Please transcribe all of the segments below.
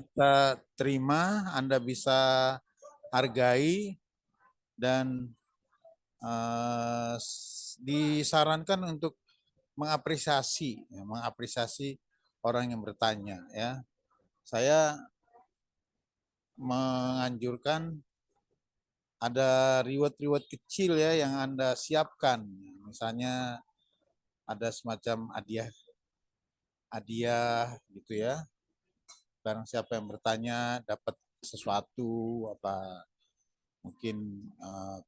kita terima, Anda bisa hargai, dan disarankan untuk mengapresiasi orang yang bertanya, ya. Saya menganjurkan ada reward kecil ya yang Anda siapkan. Misalnya ada semacam hadiah gitu ya. Barang siapa yang bertanya dapat sesuatu, apa mungkin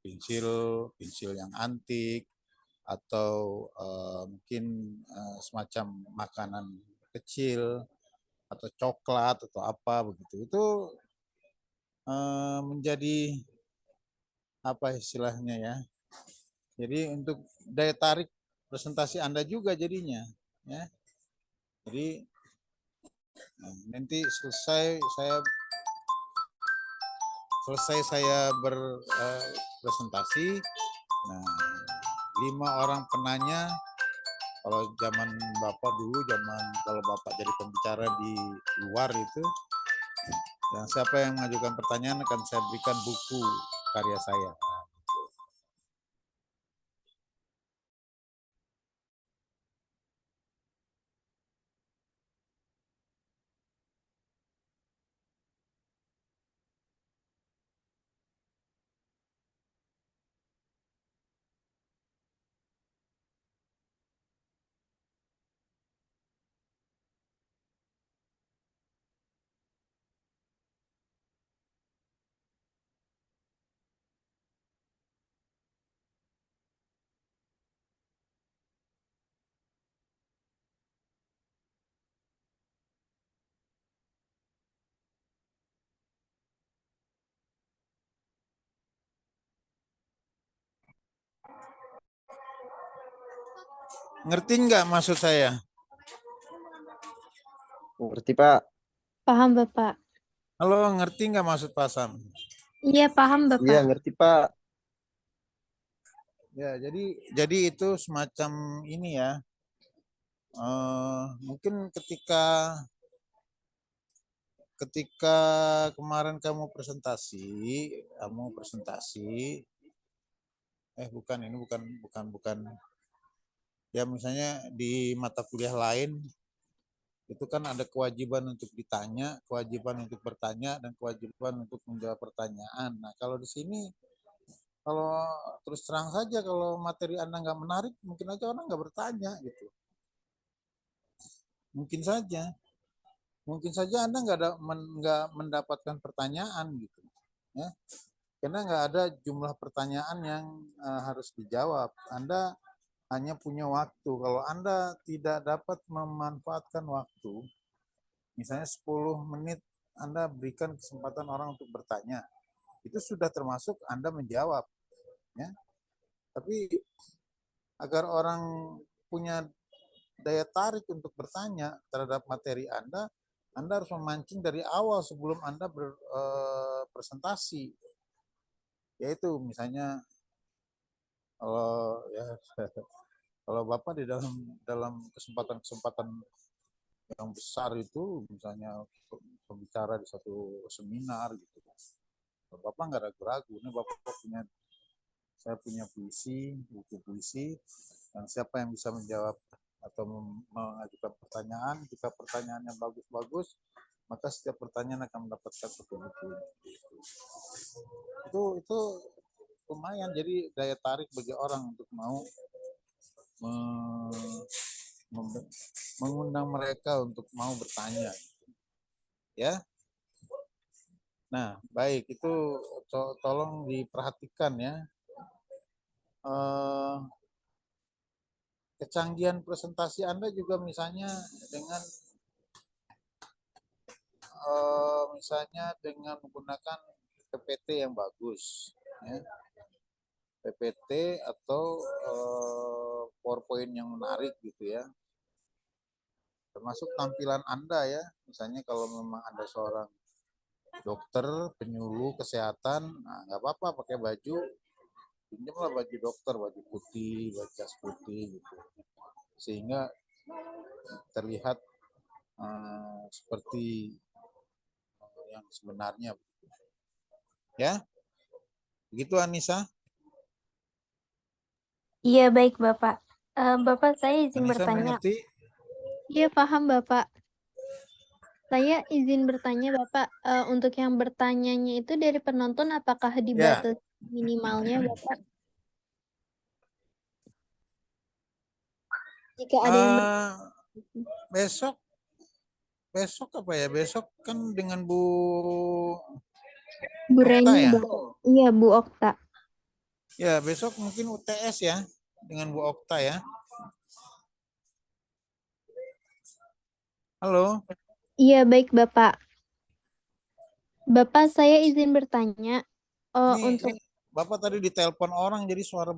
pensil yang antik, atau mungkin semacam makanan kecil atau coklat atau apa begitu. Itu menjadi apa istilahnya ya. Jadi untuk daya tarik presentasi Anda juga jadinya, ya. Jadi nanti selesai saya berpresentasi. Nah, 5 orang penanya, kalau zaman Bapak dulu, kalau Bapak jadi pembicara di luar itu, dan siapa yang mengajukan pertanyaan akan saya berikan buku karya saya. Ngerti nggak maksud saya? Ngerti, Pak. Paham, Bapak. Halo, ngerti nggak maksud Pak Sam? Iya, paham, Bapak. Iya, ngerti, Pak. Ya, jadi itu semacam ini ya. Mungkin ketika kemarin kamu presentasi, bukan, ini bukan. Ya, misalnya di mata kuliah lain itu kan ada kewajiban untuk ditanya, kewajiban untuk bertanya, dan kewajiban untuk menjawab pertanyaan. Nah, kalau di sini, kalau terus terang saja, kalau materi Anda nggak menarik, mungkin aja orang nggak bertanya gitu. Mungkin saja Anda nggak mendapatkan pertanyaan gitu, ya. Karena nggak ada jumlah pertanyaan yang harus dijawab. Anda hanya punya waktu. Kalau Anda tidak dapat memanfaatkan waktu, misalnya 10 menit Anda berikan kesempatan orang untuk bertanya, itu sudah termasuk Anda menjawab, ya. Tapi agar orang punya daya tarik untuk bertanya terhadap materi Anda harus memancing dari awal sebelum Anda berpresentasi. Yaitu misalnya, kalau ya kalau Bapak di dalam kesempatan-kesempatan yang besar itu, misalnya pembicara di satu seminar gitu, Bapak nggak ragu-ragu, ini saya punya buku puisi, dan siapa yang bisa menjawab atau mengajukan pertanyaan, jika pertanyaannya bagus-bagus, maka setiap pertanyaan akan mendapatkan satu buku. Itu lumayan, jadi daya tarik bagi orang untuk mau mengundang mereka untuk mau bertanya, ya. Nah, baik, itu tolong diperhatikan ya. Kecanggihan presentasi Anda juga misalnya dengan menggunakan PPT yang bagus, ya. PPT atau PowerPoint yang menarik gitu ya. Termasuk tampilan Anda ya. Misalnya kalau memang Anda seorang dokter, penyuluh kesehatan, nah nggak apa-apa pakai baju, pinjamlah baju dokter, baju putih, baju jas putih gitu. Sehingga terlihat seperti sebenarnya. Ya, begitu Anissa. Iya, baik, Bapak. Bapak, saya izin Anissa bertanya. mengerti? Iya, paham, Bapak. Saya izin bertanya, Bapak. Untuk yang bertanyanya itu dari penonton, apakah Ya, dibatasi minimalnya, Bapak? Jika ada yang eh, besok besok apa ya? Besok kan dengan Bu Bu Okta Reni, ya. Bapak. Iya, Bu Okta. Ya, besok mungkin UTS ya dengan Bu Okta ya. Halo. Iya, baik, Bapak. Bapak, saya izin bertanya. Ini Untuk Bapak tadi ditelepon orang jadi suara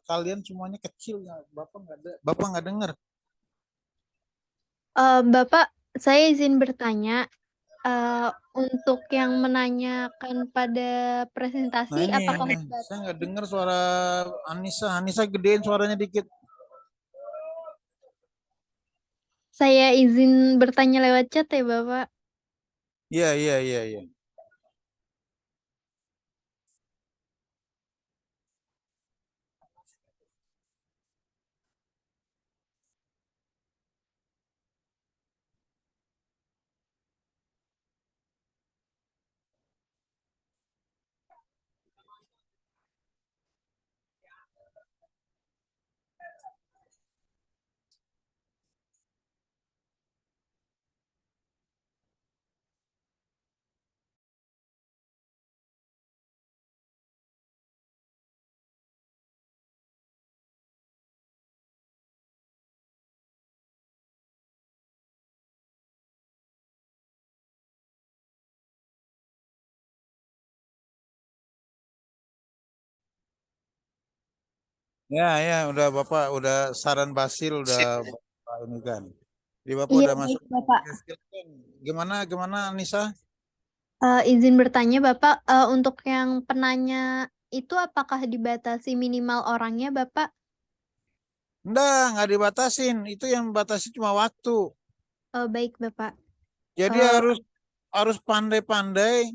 kalian semuanya kecil ya. Bapak nggak dengar. Bapak, saya izin bertanya. eh, untuk yang menanyakan pada presentasi, Nah ini apakah saya nggak dengar suara Anissa. Anissa gedein suaranya dikit. saya izin bertanya lewat chat ya, Bapak? Iya iya iya iya. Ya ya udah Bapak udah saran Basil udah Bapak ini kan. Jadi Bapak Iya, udah baik, masuk. Bapak. Ya, silakan. Gimana gimana Anissa? Izin bertanya, Bapak, untuk yang penanya itu apakah dibatasi minimal orangnya, Bapak? Nggak dibatasin. Itu yang batasi cuma waktu. Baik, Bapak. Jadi Eh, harus pandai-pandai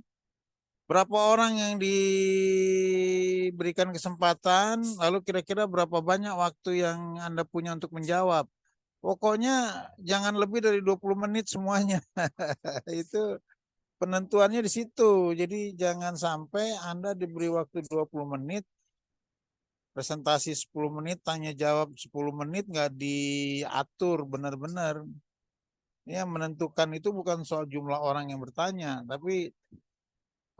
berapa orang yang diberikan kesempatan, lalu kira-kira berapa banyak waktu yang Anda punya untuk menjawab. Pokoknya jangan lebih dari 20 menit semuanya. Itu penentuannya di situ. Jadi jangan sampai Anda diberi waktu 20 menit, presentasi 10 menit, tanya jawab 10 menit, nggak diatur benar-benar. Ya, menentukan itu bukan soal jumlah orang yang bertanya, tapi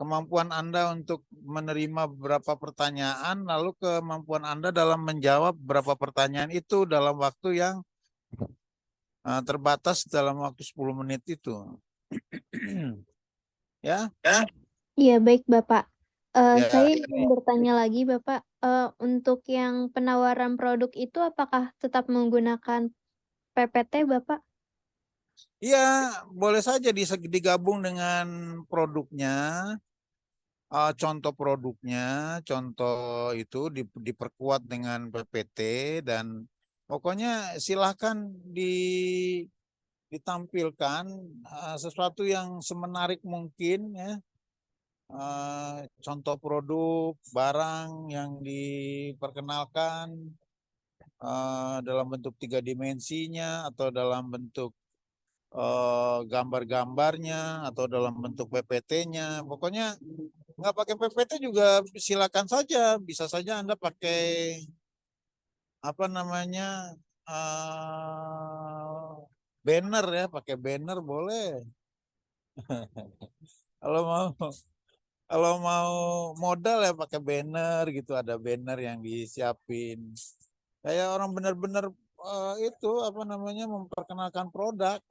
kemampuan Anda untuk menerima beberapa pertanyaan, lalu kemampuan Anda dalam menjawab beberapa pertanyaan itu dalam waktu yang terbatas dalam waktu 10 menit itu. Ya, iya, baik, Bapak. Saya ya. ingin bertanya lagi, Bapak. Untuk yang penawaran produk itu apakah tetap menggunakan PPT, Bapak? Iya, boleh saja digabung dengan produknya, contoh produknya, contoh itu diperkuat dengan PPT dan pokoknya silahkan ditampilkan sesuatu yang semenarik mungkin ya, contoh produk, barang yang diperkenalkan dalam bentuk tiga dimensinya atau dalam bentuk gambar-gambarnya atau dalam bentuk PPT-nya. Pokoknya nggak pakai PPT juga silakan saja. Bisa saja Anda pakai apa namanya banner ya, pakai banner boleh. Kalau mau modal ya pakai banner gitu, ada banner yang disiapin. Kayak orang benar-benar itu apa namanya memperkenalkan produk.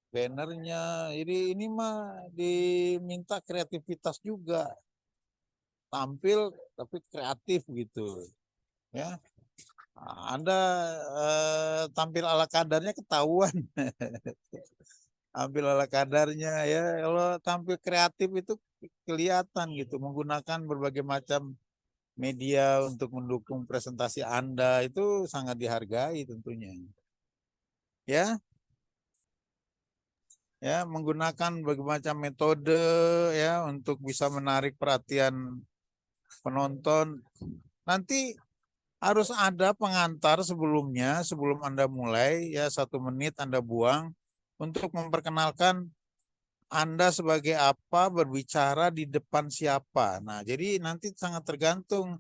Bannernya. Jadi ini mah diminta kreativitas juga. Tampil tapi kreatif gitu. Ya. Anda tampil ala kadarnya ketahuan. Tampil ala kadarnya ya. Kalau tampil kreatif itu kelihatan gitu. Menggunakan berbagai macam media untuk mendukung presentasi Anda itu sangat dihargai tentunya. Ya. ya, menggunakan berbagai macam metode ya untuk bisa menarik perhatian penonton. Nanti harus ada pengantar sebelumnya, sebelum Anda mulai ya 1 menit Anda buang untuk memperkenalkan Anda sebagai apa, berbicara di depan siapa. Nah, jadi nanti sangat tergantung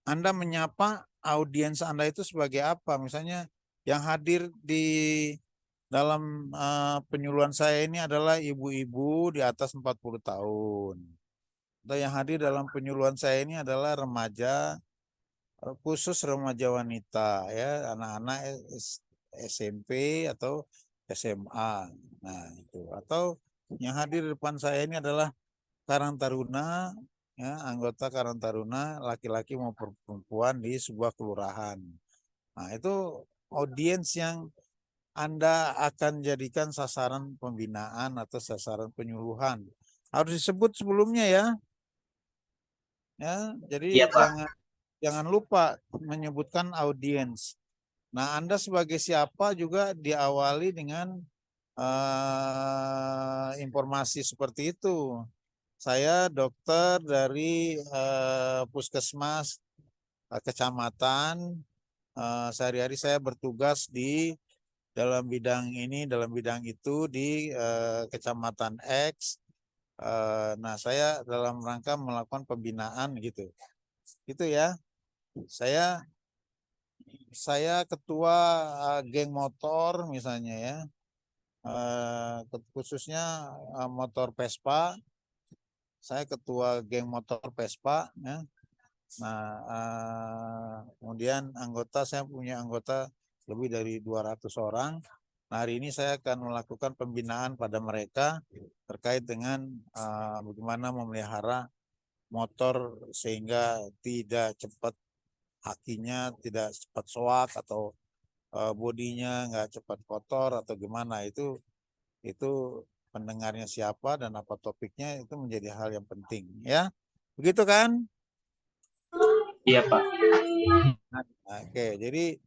Anda menyapa audiens Anda itu sebagai apa. Misalnya yang hadir di dalam penyuluhan saya ini adalah ibu-ibu di atas 40 tahun. Atau yang hadir dalam penyuluhan saya ini adalah remaja, khusus remaja wanita ya, anak-anak SMP atau SMA. Nah, itu. Atau yang hadir di depan saya ini adalah Karang Taruna, ya, anggota Karang Taruna laki-laki maupun perempuan di sebuah kelurahan. Nah, itu audiens yang Anda akan jadikan sasaran pembinaan atau sasaran penyuluhan. Harus disebut sebelumnya ya. Ya, Iya, jadi Pak. jangan lupa menyebutkan audiens. Nah, Anda sebagai siapa juga diawali dengan informasi seperti itu. Saya dokter dari puskesmas kecamatan. Sehari-hari saya bertugas di dalam bidang ini, dalam bidang itu di kecamatan X. Nah, saya dalam rangka melakukan pembinaan gitu. Gitu ya. Saya ketua geng motor misalnya ya. Khususnya motor Vespa. Saya ketua geng motor Vespa ya. Nah, kemudian saya punya anggota lebih dari 200 orang. Nah, hari ini saya akan melakukan pembinaan pada mereka terkait dengan bagaimana memelihara motor sehingga tidak cepat akinya tidak cepat soak atau bodinya nggak cepat kotor atau gimana. Itu pendengarnya siapa dan apa topiknya itu menjadi hal yang penting ya. Begitu kan? Iya, Pak. Nah, oke, jadi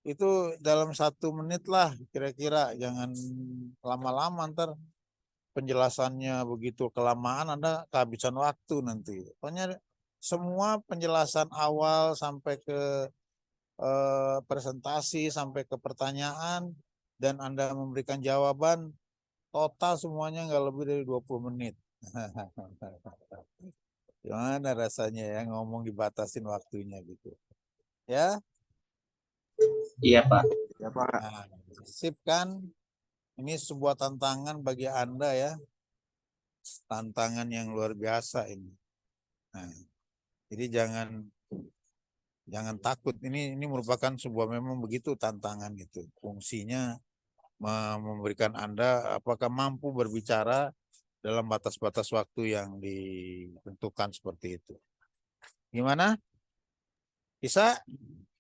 itu dalam 1 menit lah kira-kira, jangan lama-lama ntar penjelasannya begitu kelamaan Anda kehabisan waktu nanti. Pokoknya semua penjelasan awal sampai ke presentasi sampai ke pertanyaan dan Anda memberikan jawaban total semuanya nggak lebih dari 20 menit. Gimana rasanya ya ngomong dibatasin waktunya gitu. Ya. Iya, Pak. Nah, sip kan? Ini sebuah tantangan bagi Anda ya. Tantangan yang luar biasa ini. Nah, jadi jangan takut. Ini merupakan sebuah memang begitu tantangan gitu. Fungsinya memberikan Anda apakah mampu berbicara dalam batas-batas waktu yang ditentukan seperti itu. Gimana? Bisa?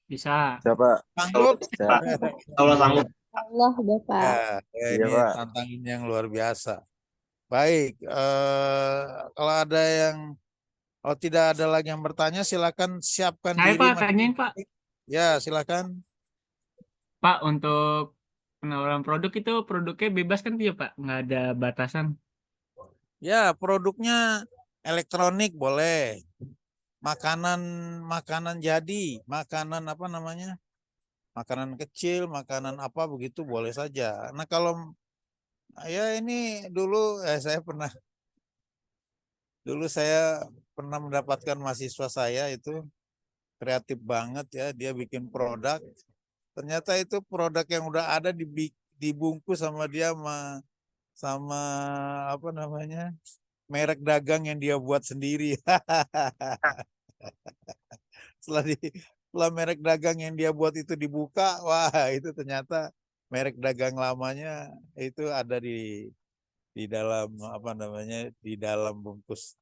Bisa. Siapa? Sanggup? Pak. Kalau sanggup. Allah, Bapak. Ya, Iya, ini Pak. tantangan yang luar biasa. Baik, kalau ada yang tidak ada lagi yang bertanya, silakan siapkan Saya diri. Pak, tanyain Pak. Ya, silakan. Pak, untuk penawaran produk itu produknya bebas kan ya Pak? Nggak ada batasan. Ya, produknya elektronik boleh. Makanan jadi, makanan apa namanya? Makanan kecil, makanan apa begitu boleh saja. Nah, kalau ya ini dulu saya pernah mendapatkan mahasiswa saya itu kreatif banget ya, dia bikin produk. Ternyata itu produk yang udah ada dibungkus sama dia sama apa namanya? Merek dagang yang dia buat sendiri. Setelah merek dagang yang dia buat itu dibuka, wah itu ternyata merek dagang lamanya itu ada di dalam apa namanya? Di dalam bungkus.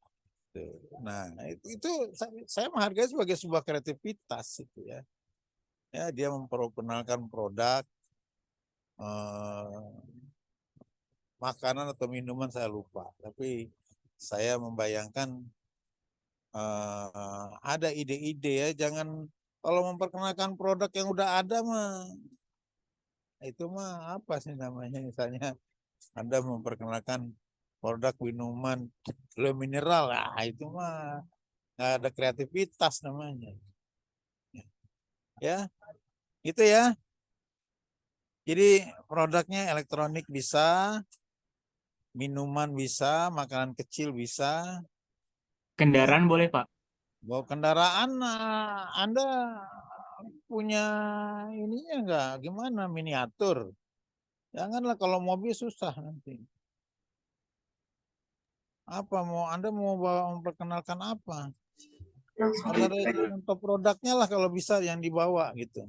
Nah, itu saya menghargai sebagai sebuah kreativitas itu ya. Ya, dia memperkenalkan produk makanan atau minuman saya lupa, tapi saya membayangkan ada ide-ide ya, jangan kalau memperkenalkan produk yang udah ada mah itu mah apa sih namanya, misalnya Anda memperkenalkan produk minuman lo mineral, itu mah nggak ada kreativitas namanya. Ya, itu ya. Jadi produknya elektronik bisa, minuman bisa, makanan kecil bisa, Kendaraan boleh, Pak? bawa kendaraan Anda punya ininya enggak? Gimana miniatur? Janganlah kalau mobil susah nanti. Apa mau Anda mau memperkenalkan apa? Harus ada contoh produknya lah kalau bisa yang dibawa gitu.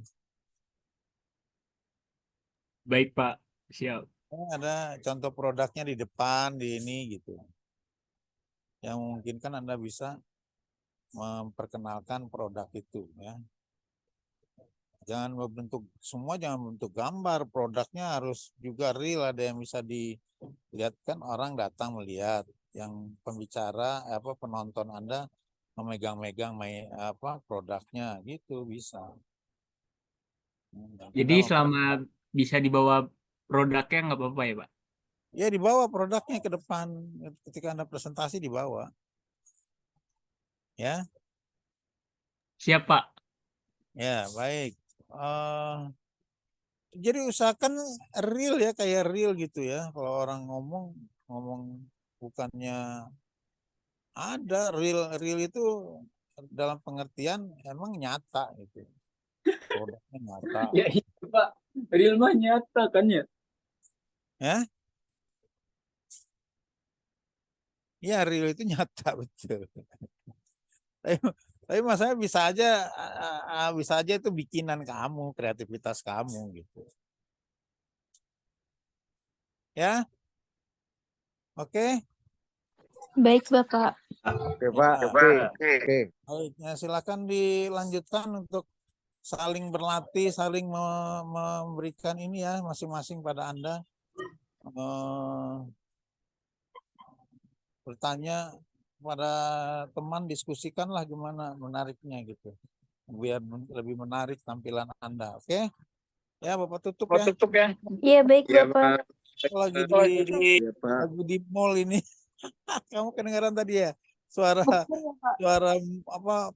Baik, Pak. Siap. Ada contoh produknya di depan di ini gitu. Yang mungkin kan Anda bisa memperkenalkan produk itu ya. Jangan berbentuk semua, jangan bentuk gambar, produknya harus juga real, ada yang bisa dilihat kan orang datang melihat, yang pembicara penonton Anda memegang-megang produknya gitu bisa. Jadi Kita selama bisa dibawa produknya nggak apa-apa ya, Pak? ya dibawa produknya ke depan ketika Anda presentasi dibawa. Ya. Siap, Pak. Ya, baik. Jadi usahakan real ya, kayak real gitu ya. Kalau orang ngomong bukannya ada real itu dalam pengertian emang nyata gitu. Produknya nyata. Ya itu Pak, real mah nyata kan ya. Ya? Ya real itu nyata betul. Tapi masalahnya bisa aja itu bikinan kamu, kreativitas kamu gitu. Ya? Oke? Baik, Bapak. Oke, Pak. Ya. Oke. Baik, ya, silakan dilanjutkan untuk saling berlatih, saling memberikan ini ya masing-masing pada Anda. Bertanya pada teman, diskusikanlah gimana menariknya gitu. Biar lebih menarik tampilan Anda. Oke? Ya, Bapak tutup ya. Iya, baik, Iya, Bapak. Lagi Iya, Pak. lagi di mall ini. Kamu kedengaran tadi ya? Suara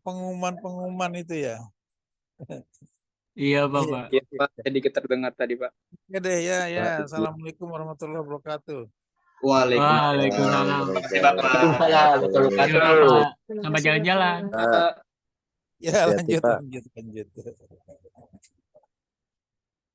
pengumuman itu ya. Iya, Bapak. Iya Pak, sedikit terdengar tadi Pak. Oke deh ya. Assalamualaikum warahmatullahi wabarakatuh. Waalaikumsalam. Waalaikumsalam. Terima kasih, Bapak. Terima kasih, Pak. Sampai jalan-jalan. Ya, Hati-hati, lanjut, Pak. lanjut.